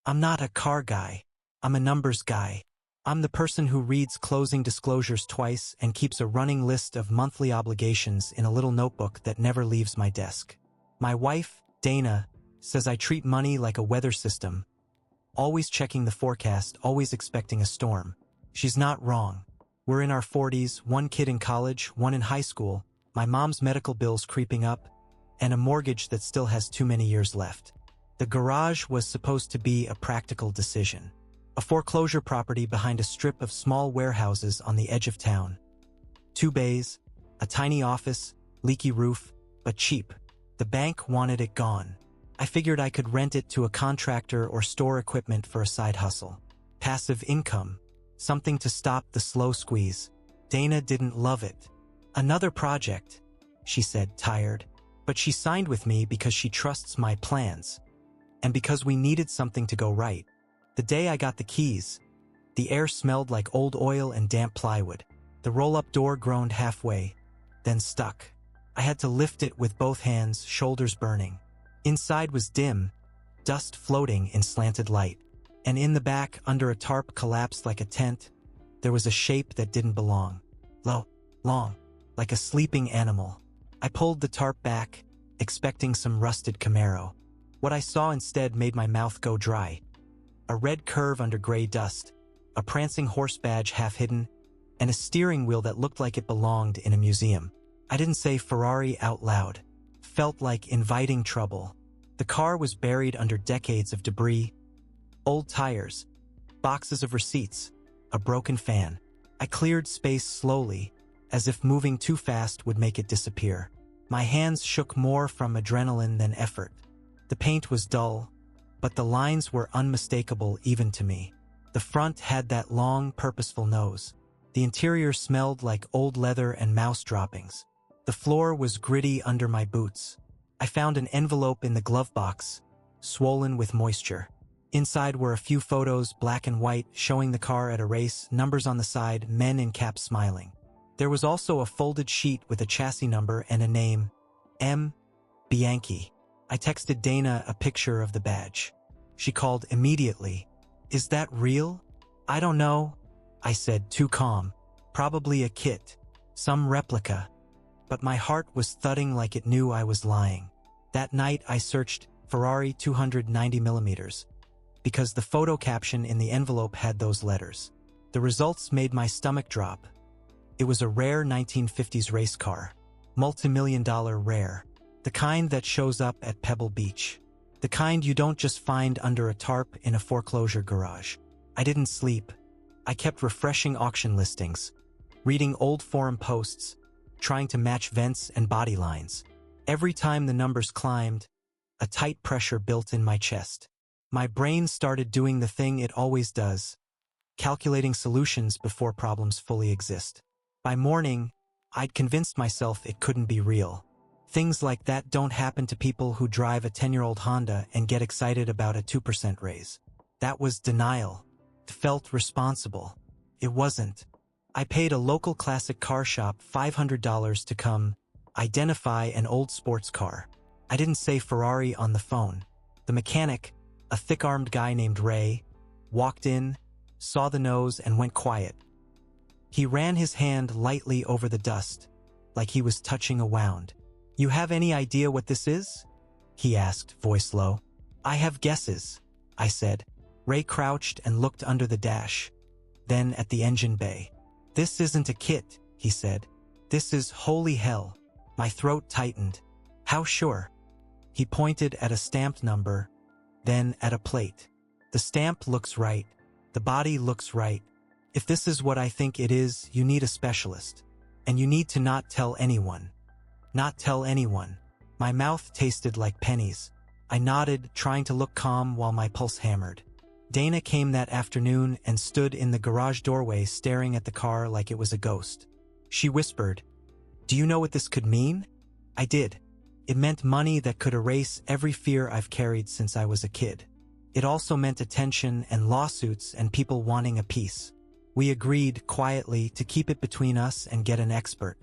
I'm not a car guy. I'm a numbers guy. I'm the person who reads closing disclosures twice and keeps a running list of monthly obligations in a little notebook that never leaves my desk. My wife, Dana, says I treat money like a weather system, always checking the forecast, always expecting a storm. She's not wrong. We're in our 40s, one kid in college, one in high school, my mom's medical bills creeping up, and a mortgage that still has too many years left. The garage was supposed to be a practical decision. A foreclosure property behind a strip of small warehouses on the edge of town. 2 bays, a tiny office, leaky roof, but cheap. The bank wanted it gone. I figured I could rent it to a contractor or store equipment for a side hustle. Passive income. Something to stop the slow squeeze. Dana didn't love it. Another project, she said, tired. But she signed with me because she trusts my plans. And because we needed something to go right. The day I got the keys, the air smelled like old oil and damp plywood. The roll-up door groaned halfway, then stuck. I had to lift it with both hands, shoulders burning. Inside was dim, dust floating in slanted light. And in the back, under a tarp collapsed like a tent, there was a shape that didn't belong. Low, long, like a sleeping animal. I pulled the tarp back, expecting some rusted Camaro. What I saw instead made my mouth go dry. A red curve under gray dust, a prancing horse badge half hidden, and a steering wheel that looked like it belonged in a museum. I didn't say Ferrari out loud. Felt like inviting trouble. The car was buried under decades of debris, old tires, boxes of receipts, a broken fan. I cleared space slowly, as if moving too fast would make it disappear. My hands shook more from adrenaline than effort. The paint was dull, but the lines were unmistakable even to me. The front had that long, purposeful nose. The interior smelled like old leather and mouse droppings. The floor was gritty under my boots. I found an envelope in the glove box, swollen with moisture. Inside were a few photos, black and white, showing the car at a race, numbers on the side, men in caps smiling. There was also a folded sheet with a chassis number and a name, M. Bianchi. I texted Dana a picture of the badge. She called immediately. Is that real? I don't know, I said, too calm. Probably a kit, some replica. But my heart was thudding like it knew I was lying. That night I searched Ferrari 290mm, because the photo caption in the envelope had those letters. The results made my stomach drop. It was a rare 1950s race car. Multi-million-dollar rare. The kind that shows up at Pebble Beach. The kind you don't just find under a tarp in a foreclosure garage. I didn't sleep. I kept refreshing auction listings, reading old forum posts, trying to match vents and body lines. Every time the numbers climbed, a tight pressure built in my chest. My brain started doing the thing it always does, calculating solutions before problems fully exist. By morning, I'd convinced myself it couldn't be real. Things like that don't happen to people who drive a 10-year-old Honda and get excited about a 2% raise. That was denial. It felt responsible. It wasn't. I paid a local classic car shop $500 to come identify an old sports car. I didn't say Ferrari on the phone. The mechanic, a thick-armed guy named Ray, walked in, saw the nose, and went quiet. He ran his hand lightly over the dust, like he was touching a wound. You have any idea what this is? He asked, voice low. I have guesses, I said. Ray crouched and looked under the dash, then at the engine bay. This isn't a kit, he said. This is holy hell. My throat tightened. How sure? He pointed at a stamped number, then at a plate. The stamp looks right. The body looks right. If this is what I think it is, you need a specialist. And you need to not tell anyone. Not tell anyone. My mouth tasted like pennies. I nodded, trying to look calm while my pulse hammered. Dana came that afternoon and stood in the garage doorway staring at the car like it was a ghost. She whispered, "Do you know what this could mean?" I did. It meant money that could erase every fear I've carried since I was a kid. It also meant attention and lawsuits and people wanting a piece. We agreed, quietly, to keep it between us and get an expert.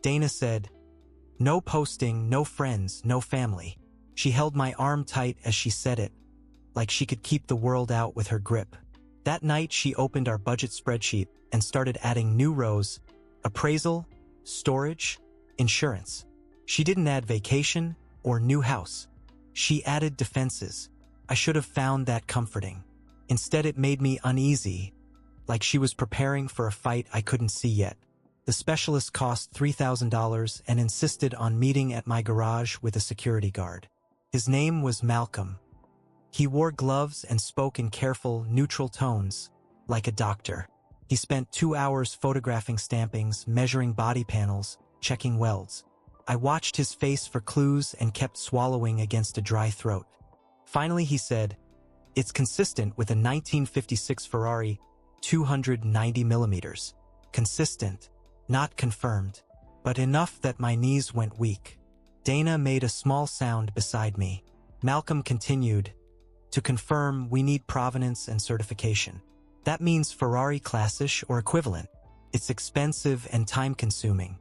Dana said, "No posting, no friends, no family." She held my arm tight as she said it, like she could keep the world out with her grip. That night, she opened our budget spreadsheet and started adding new rows: appraisal, storage, insurance. She didn't add vacation or new house. She added defenses. I should have found that comforting. Instead, it made me uneasy, like she was preparing for a fight I couldn't see yet. The specialist cost $3,000 and insisted on meeting at my garage with a security guard. His name was Malcolm. He wore gloves and spoke in careful, neutral tones, like a doctor. He spent 2 hours photographing stampings, measuring body panels, checking welds. I watched his face for clues and kept swallowing against a dry throat. Finally, he said, "It's consistent with a 1956 Ferrari 290 millimeters. Consistent, not confirmed, but enough that my knees went weak." Dana made a small sound beside me. Malcolm continued, "To confirm, we need provenance and certification. That means Ferrari classish or equivalent. It's expensive and time-consuming."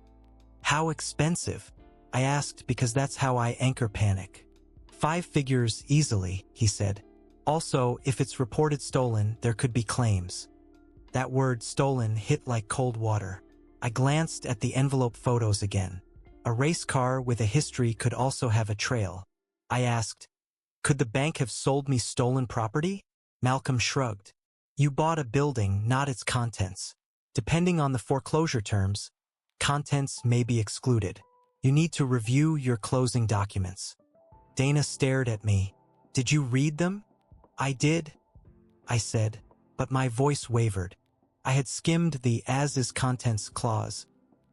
"How expensive?" I asked, because that's how I anchor panic. "5 figures easily," he said. "Also, if it's reported stolen, there could be claims." That word stolen hit like cold water. I glanced at the envelope photos again. A race car with a history could also have a trail. I asked, "Could the bank have sold me stolen property?" Malcolm shrugged. "You bought a building, not its contents. Depending on the foreclosure terms, contents may be excluded. You need to review your closing documents." Dana stared at me. "Did you read them?" "I did," I said, but my voice wavered. I had skimmed the as-is contents clause,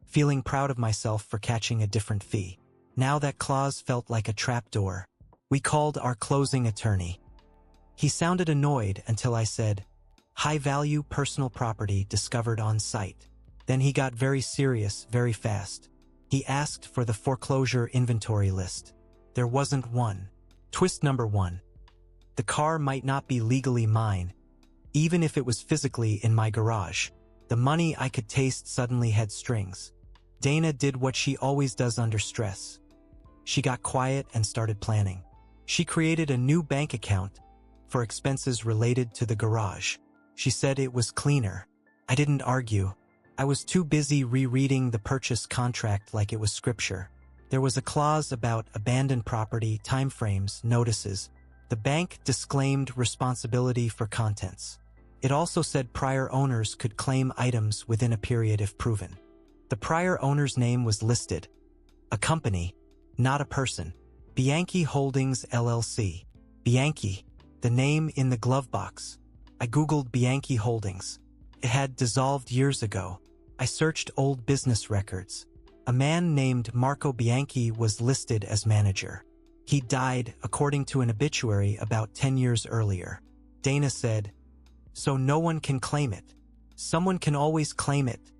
feeling proud of myself for catching a different fee. Now that clause felt like a trapdoor. We called our closing attorney. He sounded annoyed until I said, "High-value personal property discovered on site." Then he got very serious very fast. He asked for the foreclosure inventory list. There wasn't one. Twist number 1. The car might not be legally mine, even if it was physically in my garage. The money I could taste suddenly had strings. Dana did what she always does under stress. She got quiet and started planning. She created a new bank account for expenses related to the garage. She said it was cleaner. I didn't argue. I was too busy rereading the purchase contract like it was scripture. There was a clause about abandoned property, timeframes, notices. The bank disclaimed responsibility for contents. It also said prior owners could claim items within a period if proven. The prior owner's name was listed. A company, not a person. Bianchi Holdings LLC. Bianchi, the name in the glove box. I googled Bianchi Holdings. It had dissolved years ago. I searched old business records. A man named Marco Bianchi was listed as manager. He died, according to an obituary, about 10 years earlier. Dana said, "So no one can claim it." "Someone can always claim it,"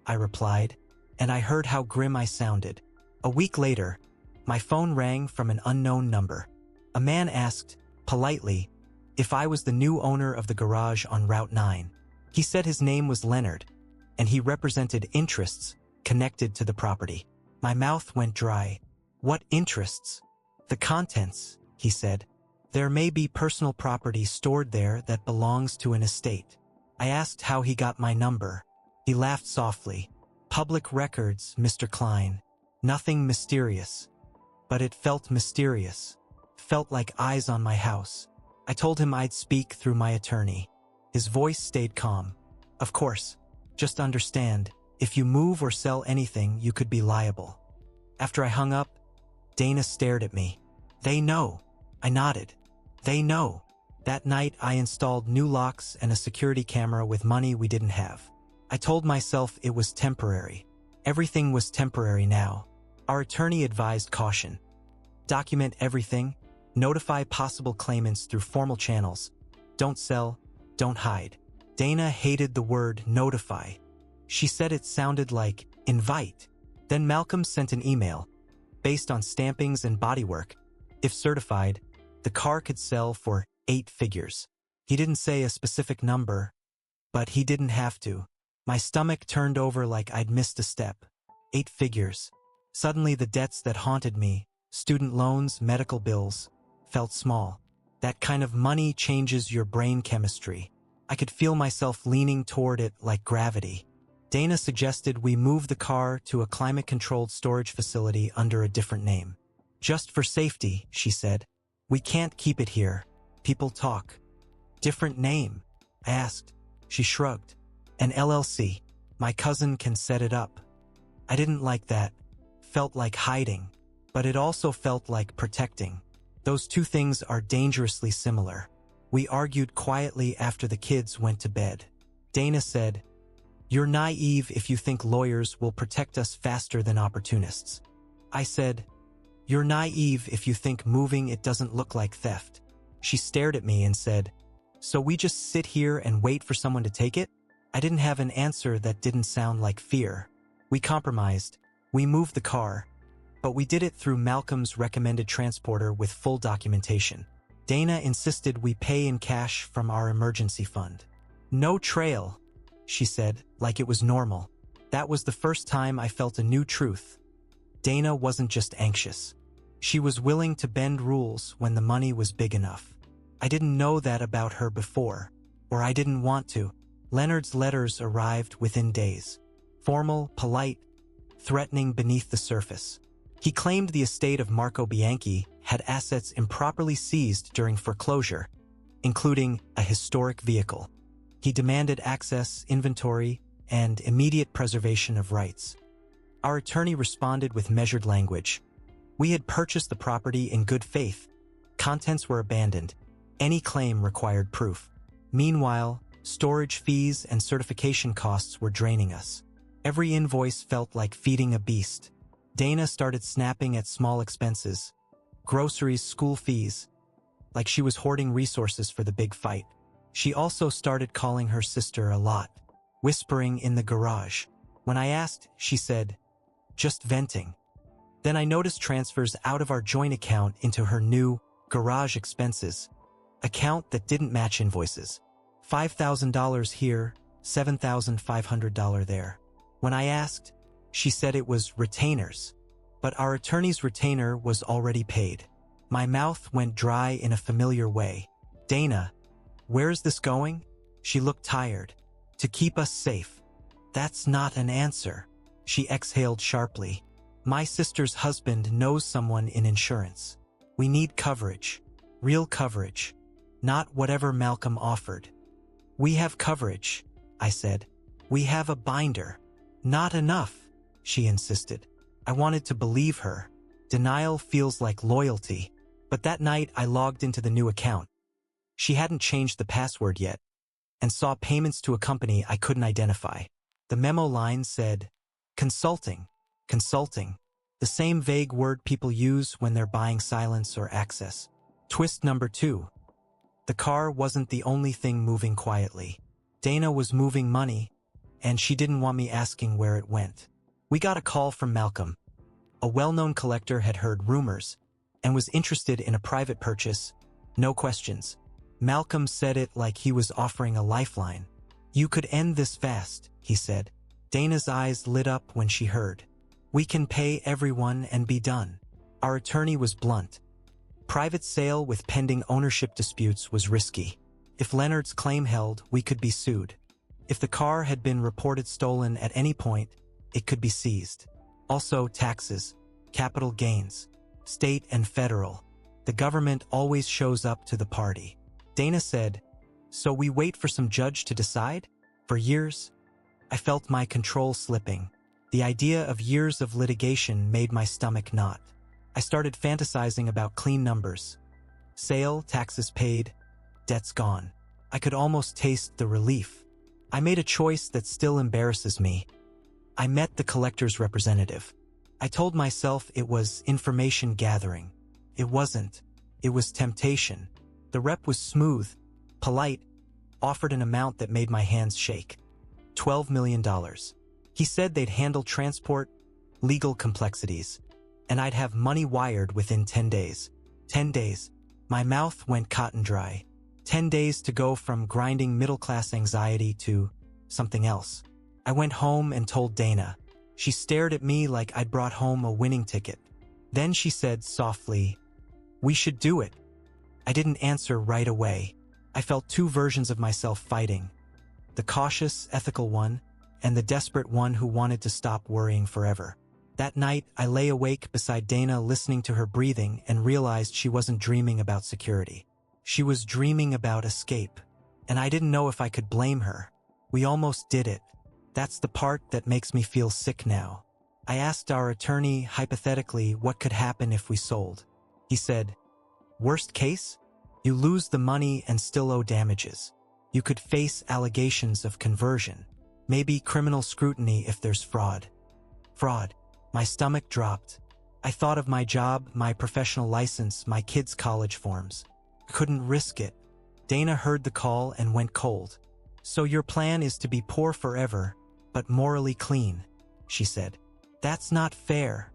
I replied, and I heard how grim I sounded. A week later, my phone rang from an unknown number. A man asked, politely, if I was the new owner of the garage on Route 9. He said his name was Leonard, and he represented interests connected to the property. My mouth went dry. "What interests?" "The contents," he said. "There may be personal property stored there that belongs to an estate." I asked how he got my number. He laughed softly. "Public records, Mr. Klein. Nothing mysterious." But it felt mysterious. Felt like eyes on my house. I told him I'd speak through my attorney. His voice stayed calm. "Of course. Just understand, if you move or sell anything, you could be liable." After I hung up, Dana stared at me. "They know." I nodded. "They know." That night, I installed new locks and a security camera with money we didn't have. I told myself it was temporary. Everything was temporary now. Our attorney advised caution. Document everything. Notify possible claimants through formal channels. Don't sell. Don't hide. Dana hated the word notify. She said it sounded like invite. Then Malcolm sent an email. Based on stampings and bodywork, if certified, the car could sell for 8 figures. He didn't say a specific number, but he didn't have to. My stomach turned over like I'd missed a step. 8 figures. Suddenly the debts that haunted me, student loans, medical bills, felt small. That kind of money changes your brain chemistry. I could feel myself leaning toward it like gravity. Dana suggested we move the car to a climate-controlled storage facility under a different name. Just for safety, she said. We can't keep it here. People talk. Different name? I asked. She shrugged. An LLC. My cousin can set it up. I didn't like that. Felt like hiding. But it also felt like protecting. Those two things are dangerously similar. We argued quietly after the kids went to bed. Dana said, "You're naive if you think lawyers will protect us faster than opportunists." I said, "You're naive if you think moving it doesn't look like theft." She stared at me and said, "So we just sit here and wait for someone to take it?" I didn't have an answer that didn't sound like fear. We compromised. We moved the car, but we did it through Malcolm's recommended transporter with full documentation. Dana insisted we pay in cash from our emergency fund. "No trail," she said, like it was normal. That was the first time I felt a new truth. Dana wasn't just anxious. She was willing to bend rules when the money was big enough. I didn't know that about her before, or I didn't want to. Leonard's letters arrived within days. Formal, polite, threatening beneath the surface. He claimed the estate of Marco Bianchi had assets improperly seized during foreclosure, including a historic vehicle. He demanded access, inventory, and immediate preservation of rights. Our attorney responded with measured language. We had purchased the property in good faith. Contents were abandoned. Any claim required proof. Meanwhile, storage fees and certification costs were draining us. Every invoice felt like feeding a beast. Dana started snapping at small expenses. Groceries, school fees. Like she was hoarding resources for the big fight. She also started calling her sister a lot. Whispering in the garage. When I asked, she said, "Just venting." Then I noticed transfers out of our joint account into her new garage expenses account that didn't match invoices. $5,000 here, $7,500 there. When I asked, she said it was retainers, but our attorney's retainer was already paid. My mouth went dry in a familiar way. "Dana, where's this going?" She looked tired. "To keep us safe." "That's not an answer." She exhaled sharply. "My sister's husband knows someone in insurance. We need coverage. Real coverage. Not whatever Malcolm offered." "We have coverage," I said. "We have a binder." "Not enough," she insisted. I wanted to believe her. Denial feels like loyalty. But that night I logged into the new account. She hadn't changed the password yet, and saw payments to a company I couldn't identify. The memo line said, "Consulting, consulting." The same vague word people use when they're buying silence or access. Twist number 2. The car wasn't the only thing moving quietly. Dana was moving money, and she didn't want me asking where it went. We got a call from Malcolm. A well-known collector had heard rumors and was interested in a private purchase. No questions. Malcolm said it like he was offering a lifeline. "You could end this fast," he said. Dana's eyes lit up when she heard. "We can pay everyone and be done." Our attorney was blunt. Private sale with pending ownership disputes was risky. If Leonard's claim held, we could be sued. If the car had been reported stolen at any point, it could be seized. Also taxes, capital gains, state and federal. The government always shows up to the party. Dana said, "So we wait for some judge to decide?" For years, I felt my control slipping. The idea of years of litigation made my stomach knot. I started fantasizing about clean numbers. Sale, taxes paid, debts gone. I could almost taste the relief. I made a choice that still embarrasses me. I met the collector's representative. I told myself it was information gathering. It wasn't. It was temptation. The rep was smooth, polite, offered an amount that made my hands shake. $12 million. He said they'd handle transport, legal complexities, and I'd have money wired within 10 days. 10 days. My mouth went cotton dry. 10 days to go from grinding middle-class anxiety to something else. I went home and told Dana. She stared at me like I'd brought home a winning ticket. Then she said softly, "We should do it." I didn't answer right away. I felt two versions of myself fighting. The cautious, ethical one, and the desperate one who wanted to stop worrying forever. That night, I lay awake beside Dana listening to her breathing and realized she wasn't dreaming about security. She was dreaming about escape. And I didn't know if I could blame her. We almost did it. That's the part that makes me feel sick now. I asked our attorney, hypothetically, what could happen if we sold. He said, "Worst case? You lose the money and still owe damages. You could face allegations of conversion. Maybe criminal scrutiny if there's fraud." Fraud. My stomach dropped. I thought of my job, my professional license, my kids' college forms. Couldn't risk it. Dana heard the call and went cold. "So your plan is to be poor forever, but morally clean," she said. "That's not fair,"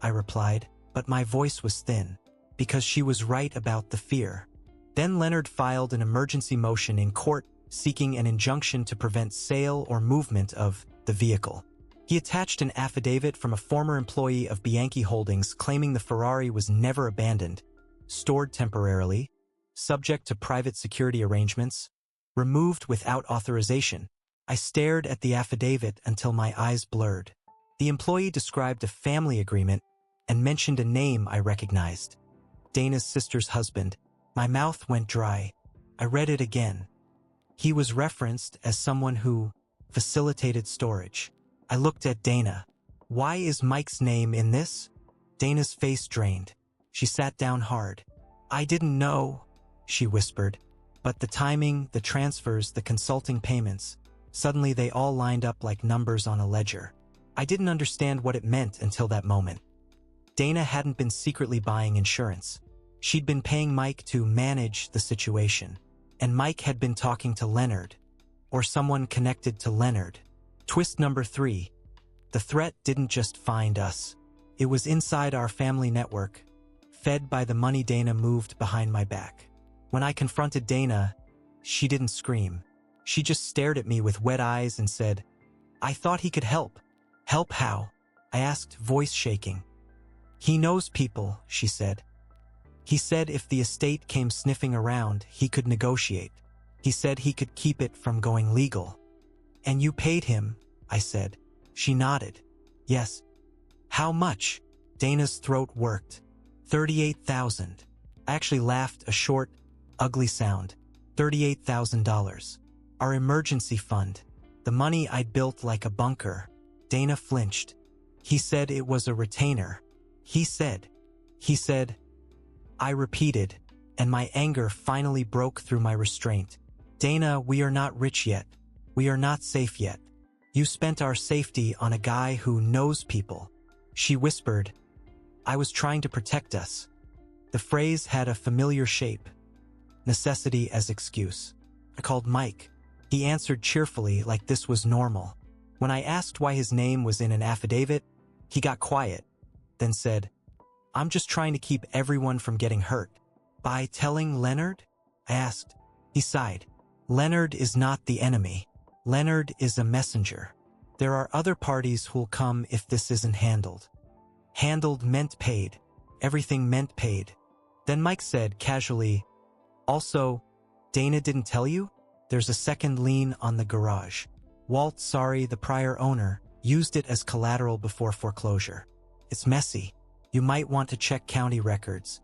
I replied, but my voice was thin, because she was right about the fear. Then Leonard filed an emergency motion in court seeking an injunction to prevent sale or movement of the vehicle. He attached an affidavit from a former employee of Bianchi Holdings claiming the Ferrari was never abandoned, stored temporarily, subject to private security arrangements, removed without authorization. I stared at the affidavit until my eyes blurred. The employee described a family agreement and mentioned a name I recognized. Dana's sister's husband. My mouth went dry. I read it again. He was referenced as someone who facilitated storage. I looked at Dana. "Why is Mike's name in this?" Dana's face drained. She sat down hard. "I didn't know," she whispered. But the timing, the transfers, the consulting payments, suddenly they all lined up like numbers on a ledger. I didn't understand what it meant until that moment. Dana hadn't been secretly buying insurance. She'd been paying Mike to manage the situation. And Mike had been talking to Leonard, or someone connected to Leonard. Twist number 3. The threat didn't just find us. It was inside our family network, fed by the money Dana moved behind my back. When I confronted Dana, she didn't scream. She just stared at me with wet eyes and said, "I thought he could help." "Help how?" I asked, voice shaking. "He knows people," she said. "He said if the estate came sniffing around, he could negotiate. He said he could keep it from going legal." "And you paid him," I said. She nodded. "Yes." "How much?" Dana's throat worked. $38,000. I actually laughed, a short, ugly sound. $38,000. Our emergency fund. The money I'd built like a bunker. Dana flinched. "He said it was a retainer." He said. I repeated, and my anger finally broke through my restraint. "Dana, we are not rich yet. We are not safe yet. You spent our safety on a guy who knows people." She whispered. "I was trying to protect us." The phrase had a familiar shape. Necessity as excuse. I called Mike. He answered cheerfully like this was normal. When I asked why his name was in an affidavit, he got quiet, then said, "I'm just trying to keep everyone from getting hurt." "By telling Leonard?" I asked. He sighed. "Leonard is not the enemy. Leonard is a messenger. There are other parties who'll come if this isn't handled." Handled meant paid. Everything meant paid. Then Mike said casually, "Also, Dana didn't tell you? There's a second lien on the garage. Walt, the prior owner, used it as collateral before foreclosure. It's messy. You might want to check county records."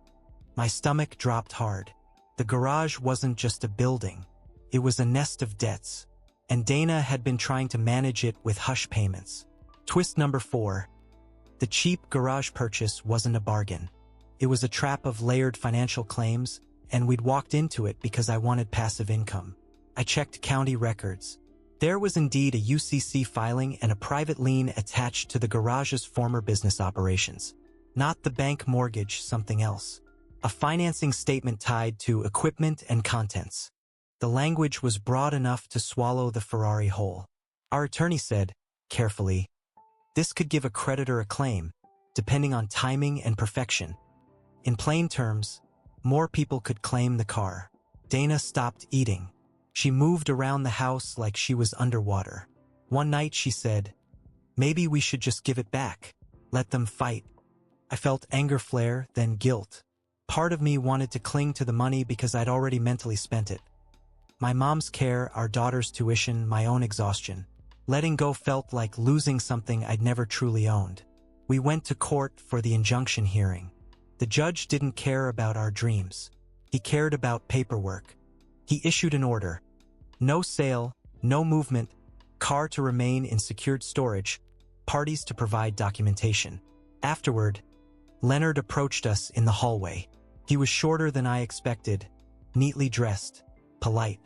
My stomach dropped hard. The garage wasn't just a building. It was a nest of debts. And Dana had been trying to manage it with hush payments. Twist number 4. The cheap garage purchase wasn't a bargain. It was a trap of layered financial claims, and we'd walked into it because I wanted passive income. I checked county records. There was indeed a UCC filing and a private lien attached to the garage's former business operations. Not the bank mortgage, something else. A financing statement tied to equipment and contents. The language was broad enough to swallow the Ferrari whole. Our attorney said, carefully, "This could give a creditor a claim, depending on timing and perfection. In plain terms, more people could claim the car." Dana stopped eating. She moved around the house like she was underwater. One night she said, "Maybe we should just give it back. Let them fight." I felt anger flare, then guilt. Part of me wanted to cling to the money because I'd already mentally spent it. My mom's care, our daughter's tuition, my own exhaustion. Letting go felt like losing something I'd never truly owned. We went to court for the injunction hearing. The judge didn't care about our dreams. He cared about paperwork. He issued an order. No sale, no movement, car to remain in secured storage, parties to provide documentation. Afterward, Leonard approached us in the hallway. He was shorter than I expected, neatly dressed, polite.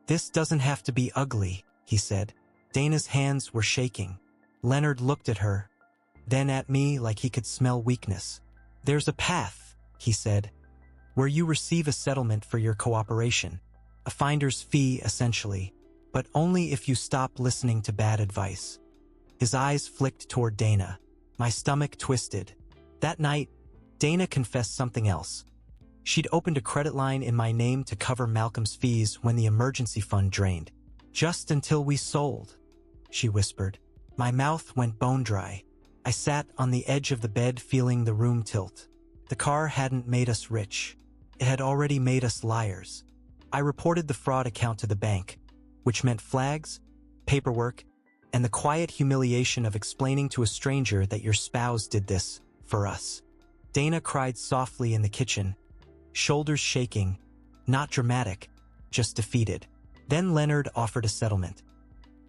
"This doesn't have to be ugly," he said. Dana's hands were shaking. Leonard looked at her, then at me like he could smell weakness. "There's a path," he said, "where you receive a settlement for your cooperation. A finder's fee, essentially, but only if you stop listening to bad advice." His eyes flicked toward Dana. My stomach twisted. That night, Dana confessed something else. She'd opened a credit line in my name to cover Malcolm's fees when the emergency fund drained. "Just until we sold," she whispered. My mouth went bone dry. I sat on the edge of the bed feeling the room tilt. The car hadn't made us rich. It had already made us liars. I reported the fraud account to the bank, which meant flags, paperwork, and the quiet humiliation of explaining to a stranger that your spouse did this for us. Dana cried softly in the kitchen, shoulders shaking, not dramatic, just defeated. Then Leonard offered a settlement.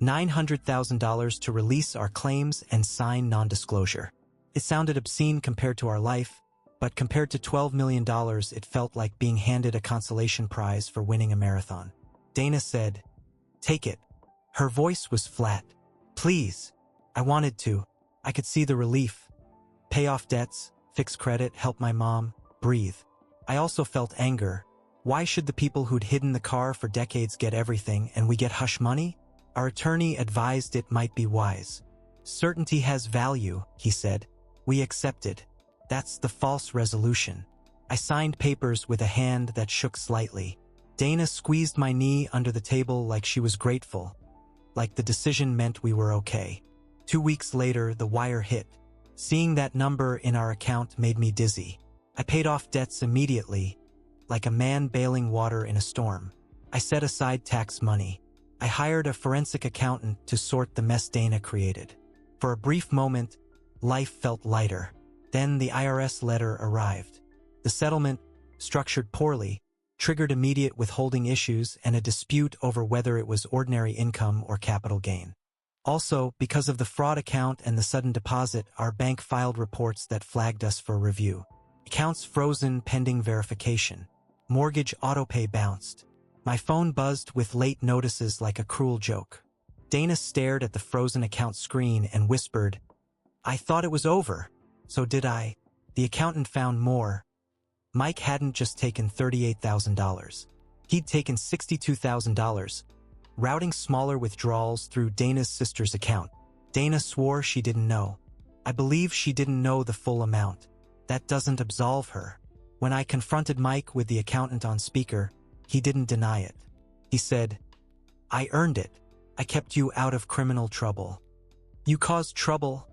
$900,000 to release our claims and sign non-disclosure. It sounded obscene compared to our life, but compared to $12 million, it felt like being handed a consolation prize for winning a marathon. Dana said, "Take it." Her voice was flat. "Please." I wanted to. I could see the relief. Pay off debts, fix credit, help my mom, breathe. I also felt anger. Why should the people who'd hidden the car for decades get everything and we get hush money? Our attorney advised it might be wise. "Certainty has value," he said. We accepted. That's the false resolution. I signed papers with a hand that shook slightly. Dana squeezed my knee under the table like she was grateful, like the decision meant we were okay. 2 weeks later, the wire hit. Seeing that number in our account made me dizzy. I paid off debts immediately, like a man bailing water in a storm. I set aside tax money. I hired a forensic accountant to sort the mess Dana created. For a brief moment, life felt lighter. Then the IRS letter arrived. The settlement, structured poorly, triggered immediate withholding issues and a dispute over whether it was ordinary income or capital gain. Also, because of the fraud account and the sudden deposit, our bank filed reports that flagged us for review. Accounts frozen pending verification. Mortgage autopay bounced. My phone buzzed with late notices like a cruel joke. Dana stared at the frozen account screen and whispered, "I thought it was over." So did I. The accountant found more. Mike hadn't just taken $38,000. He'd taken $62,000, routing smaller withdrawals through Dana's sister's account. Dana swore she didn't know. I believe she didn't know the full amount. That doesn't absolve her. When I confronted Mike with the accountant on speaker, he didn't deny it. He said, "I earned it. I kept you out of criminal trouble." "You caused trouble,"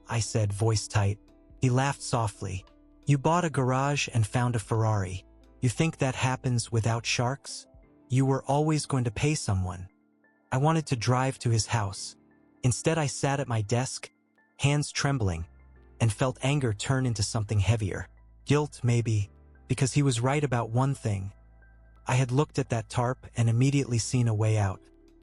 I said, voice tight. He laughed softly. "You bought a garage and found a Ferrari. You think that happens without sharks? You were always going to pay someone." I wanted to drive to his house. Instead, I sat at my desk, hands trembling, and felt anger turn into something heavier. Guilt, maybe, because he was right about one thing. I had looked at that tarp and immediately seen a way out.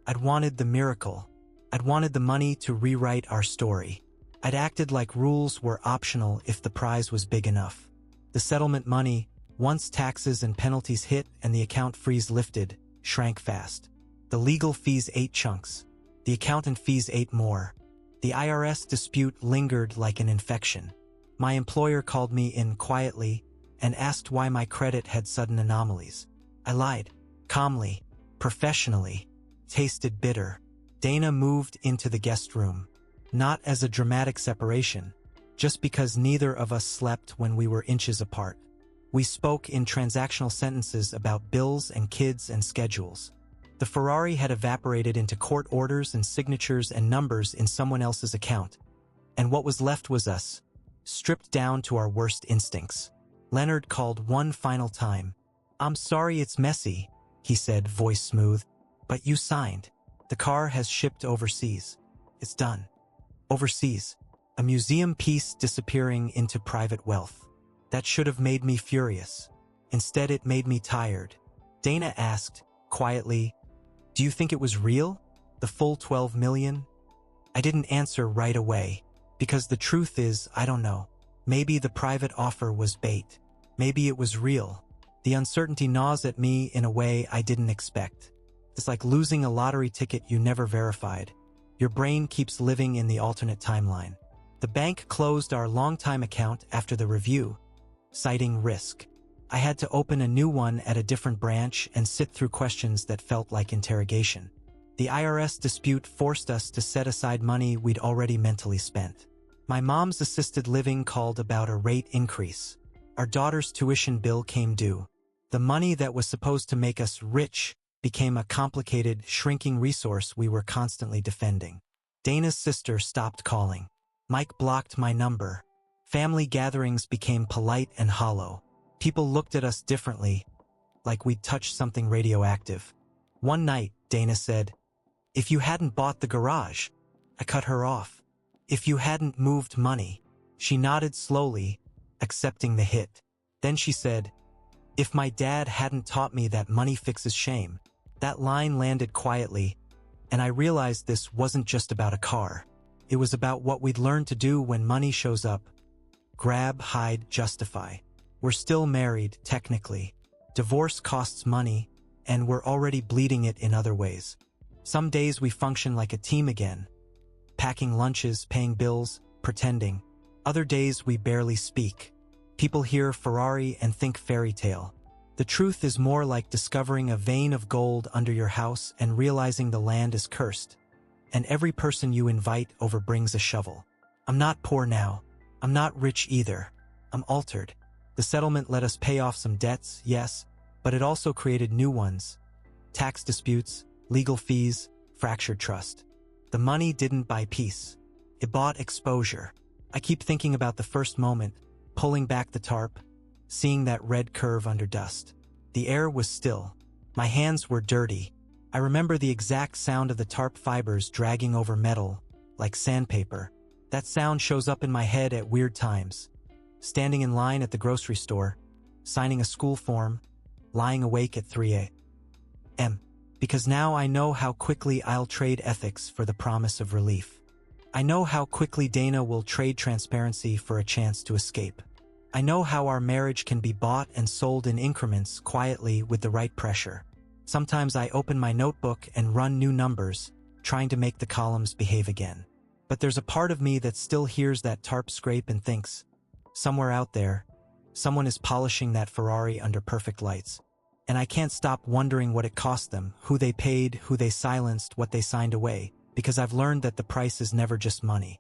I'd wanted the miracle. I'd wanted the money to rewrite our story. I'd acted like rules were optional if the prize was big enough. The settlement money, once taxes and penalties hit and the account freeze lifted, shrank fast. The legal fees ate chunks. The accountant fees ate more. The IRS dispute lingered like an infection. My employer called me in quietly and asked why my credit had sudden anomalies. I lied, calmly, professionally, tasted bitter. Dana moved into the guest room. Not as a dramatic separation, just because neither of us slept when we were inches apart. We spoke in transactional sentences about bills and kids and schedules. The Ferrari had evaporated into court orders and signatures and numbers in someone else's account. And what was left was us, stripped down to our worst instincts. Leonard called one final time. "I'm sorry it's messy," he said, voice smooth. "But you signed. The car has shipped overseas. It's done." Overseas. A museum piece disappearing into private wealth. That should have made me furious. Instead, it made me tired. Dana asked, quietly, "Do you think it was real? The full 12 million? I didn't answer right away, because the truth is, I don't know. Maybe the private offer was bait. Maybe it was real. The uncertainty gnaws at me in a way I didn't expect. It's like losing a lottery ticket you never verified. Your brain keeps living in the alternate timeline. The bank closed our longtime account after the review, citing risk. I had to open a new one at a different branch and sit through questions that felt like interrogation. The IRS dispute forced us to set aside money we'd already mentally spent. My mom's assisted living called about a rate increase. Our daughter's tuition bill came due. The money that was supposed to make us rich became a complicated, shrinking resource we were constantly defending. Dana's sister stopped calling. Mike blocked my number. Family gatherings became polite and hollow. People looked at us differently, like we'd touched something radioactive. One night, Dana said, "If you hadn't bought the garage," I cut her off. "If you hadn't moved money." She nodded slowly, accepting the hit. Then she said, "If my dad hadn't taught me that money fixes shame." That line landed quietly, and I realized this wasn't just about a car. It was about what we'd learned to do when money shows up. Grab, hide, justify. We're still married, technically. Divorce costs money, and we're already bleeding it in other ways. Some days we function like a team again, packing lunches, paying bills, pretending. Other days we barely speak. People hear Ferrari and think fairy tale. The truth is more like discovering a vein of gold under your house and realizing the land is cursed. And every person you invite over brings a shovel. I'm not poor now. I'm not rich either. I'm altered. The settlement let us pay off some debts, yes, but it also created new ones. Tax disputes, legal fees, fractured trust. The money didn't buy peace. It bought exposure. I keep thinking about the first moment, pulling back the tarp, seeing that red curve under dust. The air was still. My hands were dirty. I remember the exact sound of the tarp fibers dragging over metal, like sandpaper. That sound shows up in my head at weird times. Standing in line at the grocery store, signing a school form, lying awake at 3 a.m. Because now I know how quickly I'll trade ethics for the promise of relief. I know how quickly Dana will trade transparency for a chance to escape. I know how our marriage can be bought and sold in increments quietly with the right pressure. Sometimes I open my notebook and run new numbers, trying to make the columns behave again. But there's a part of me that still hears that tarp scrape and thinks, somewhere out there, someone is polishing that Ferrari under perfect lights. And I can't stop wondering what it cost them, who they paid, who they silenced, what they signed away, because I've learned that the price is never just money.